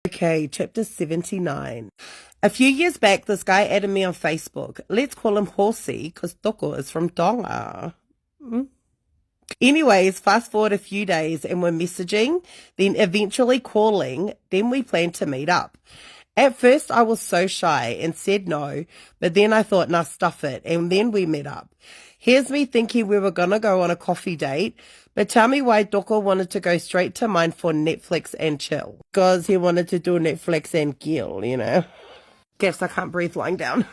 Okay, chapter 79. A few years back, this guy added me on Facebook. Let's call him Horsey, because Toko is from Tonga. Anyways, fast forward a few days and we're messaging, then eventually calling, then we planned to meet up. At first, I was so shy and said no, but then I thought, nah, stuff it, and then we met up. Here's me thinking we were gonna go on a coffee date, but tell me why Doko wanted to go straight to mine for Netflix and chill. Because he wanted to do Netflix and kill, you know. Guess I can't breathe lying down.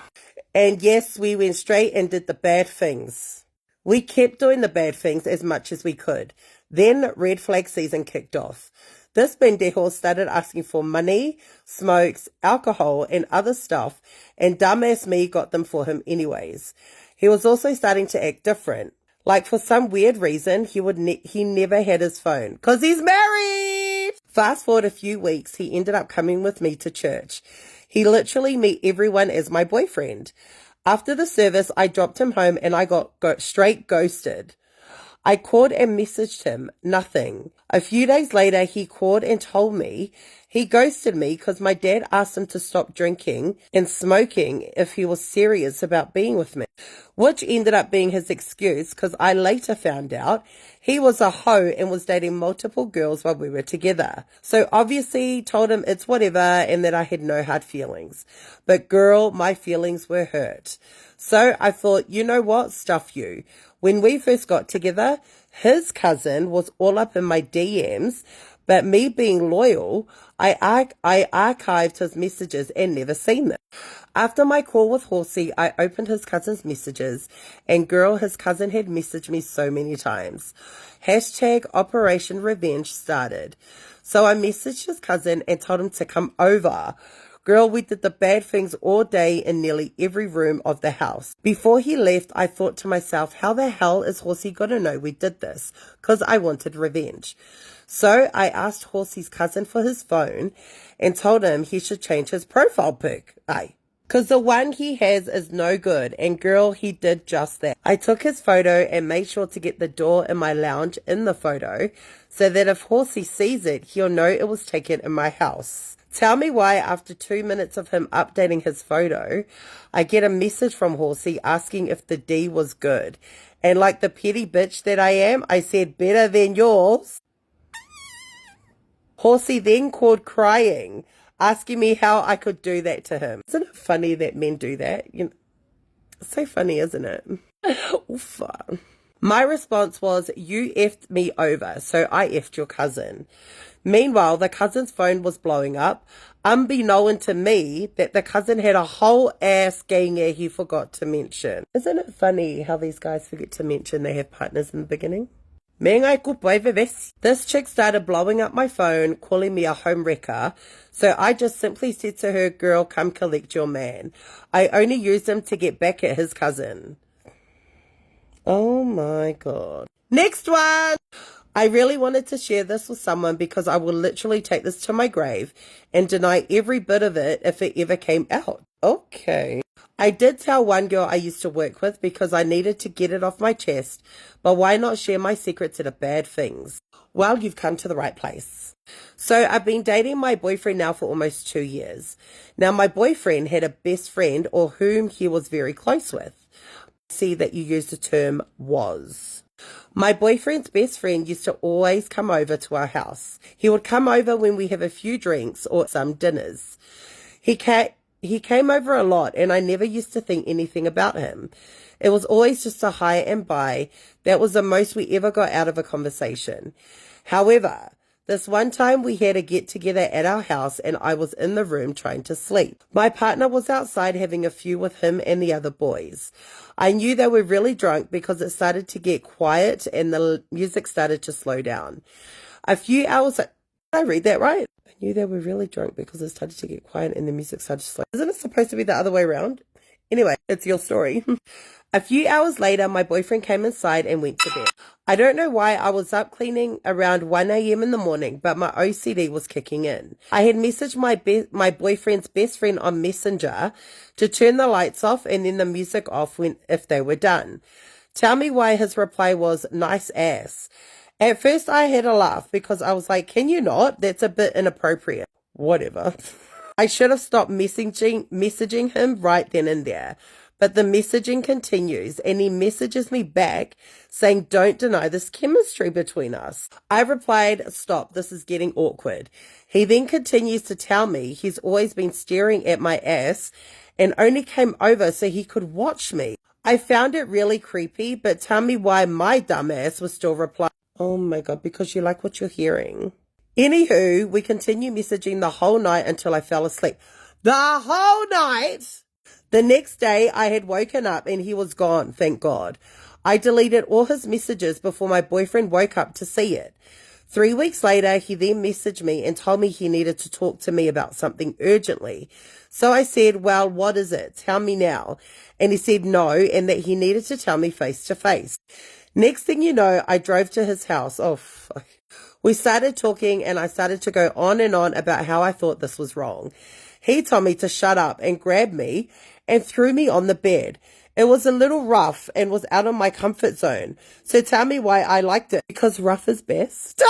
And yes, we went straight and did the bad things. We kept doing the bad things as much as we could. Then red flag season kicked off. This pendejo started asking for money, smokes, alcohol, and other stuff, and dumbass me got them for him anyways. He was also starting to act different. Like for some weird reason, he never had his phone, because he's married! Fast forward a few weeks, he ended up coming with me to church. He literally met everyone as my boyfriend. After the service, I dropped him home and I got straight ghosted. I called and messaged him, nothing. A few days later, he called and told me he ghosted me because my dad asked him to stop drinking and smoking if he was serious about being with me, which ended up being his excuse because I later found out he was a hoe and was dating multiple girls while we were together. So obviously told him it's whatever and that I had no hard feelings. But girl, my feelings were hurt. So I thought, you know what? Stuff you. When we first got together, his cousin was all up in my DMs, but me being loyal, I archived his messages and never seen them. After my call with Horsey, I opened his cousin's messages, and girl, his cousin had messaged me so many times. Hashtag Operation Revenge started. So I messaged his cousin and told him to come over. Girl, we did the bad things all day in nearly every room of the house. Before he left, I thought to myself, how the hell is Horsey gonna know we did this? Because I wanted revenge. So I asked Horsey's cousin for his phone and told him he should change his profile pic. Because the one he has is no good. And girl, he did just that. I took his photo and made sure to get the door in my lounge in the photo so that if Horsey sees it, he'll know it was taken in my house. Tell me why after 2 minutes of him updating his photo, I get a message from Horsey asking if the D was good. And like the petty bitch that I am, I said better than yours. Horsey then called crying, asking me how I could do that to him. Isn't it funny that men do that? You know, it's so funny, isn't it? Oof. My response was, you effed me over, so I effed your cousin. Meanwhile, the cousin's phone was blowing up, unbeknown to me that the cousin had a whole ass ganger he forgot to mention. Isn't it funny how these guys forget to mention they have partners in the beginning? This chick started blowing up my phone, calling me a home wrecker, so I just simply said to her, girl, come collect your man. I only used him to get back at his cousin. Oh my God. Next one! I really wanted to share this with someone because I will literally take this to my grave and deny every bit of it if it ever came out. Okay. I did tell one girl I used to work with because I needed to get it off my chest, but why not share my secrets that are bad things? Well, you've come to the right place. So I've been dating my boyfriend now for almost 2 years. Now my boyfriend had a best friend or whom he was very close with. See that you used the term was. My boyfriend's best friend used to always come over to our house. He would come over when we have a few drinks or some dinners. He came over a lot and I never used to think anything about him. It was always just a hi and bye. That was the most we ever got out of a conversation. However, this one time we had a get together at our house and I was in the room trying to sleep. My partner was outside having a few with him and the other boys. I knew they were really drunk because it started to get quiet and the music started to slow down. A few hours... Did I read that right? I knew they were really drunk because it started to get quiet and the music started to slow down. Isn't it supposed to be the other way around? Anyway, it's your story. A few hours later, my boyfriend came inside and went to bed. I don't know why I was up cleaning around 1 a.m. in the morning, but my OCD was kicking in. I had messaged my boyfriend's best friend on Messenger to turn the lights off and then the music off if they were done. Tell me why his reply was, nice ass. At first I had a laugh because I was like, can you not? That's a bit inappropriate. Whatever. I should have stopped messaging him right then and there. But the messaging continues and he messages me back saying, don't deny this chemistry between us. I replied, stop, this is getting awkward. He then continues to tell me he's always been staring at my ass and only came over so he could watch me. I found it really creepy, but tell me why my dumb ass was still replying. Oh my God, because you like what you're hearing. Anywho, we continue messaging the whole night until I fell asleep. The whole night? The next day, I had woken up and he was gone, thank God. I deleted all his messages before my boyfriend woke up to see it. 3 weeks later, he then messaged me and told me he needed to talk to me about something urgently. So I said, well, what is it? Tell me now. And he said no, and that he needed to tell me face to face. Next thing you know, I drove to his house. Oh, fuck. We started talking and I started to go on and on about how I thought this was wrong. He told me to shut up and grabbed me and threw me on the bed. It was a little rough and was out of my comfort zone. So tell me why I liked it. Because rough is best.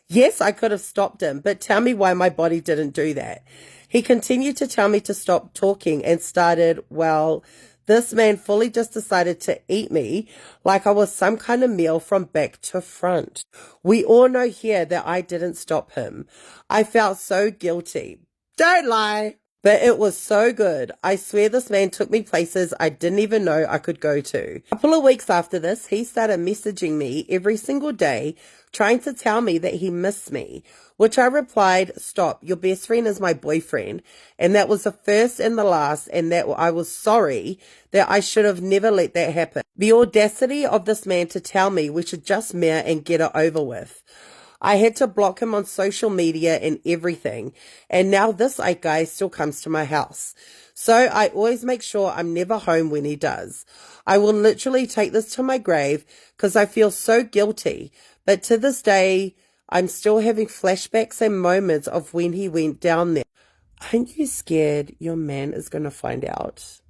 Yes, I could have stopped him, but tell me why my body didn't do that. He continued to tell me to stop talking and started, well, this man fully just decided to eat me like I was some kind of meal from back to front. We all know here that I didn't stop him. I felt so guilty. Don't lie. But it was so good. I swear this man took me places I didn't even know I could go to. A couple of weeks after this, he started messaging me every single day, trying to tell me that he missed me, which I replied, stop, your best friend is my boyfriend. And that was the first and the last, and that I was sorry that I should have never let that happen. The audacity of this man to tell me we should just marry and get it over with. I had to block him on social media and everything. And now this guy still comes to my house. So I always make sure I'm never home when he does. I will literally take this to my grave because I feel so guilty. But to this day, I'm still having flashbacks and moments of when he went down there. Aren't you scared your man is going to find out?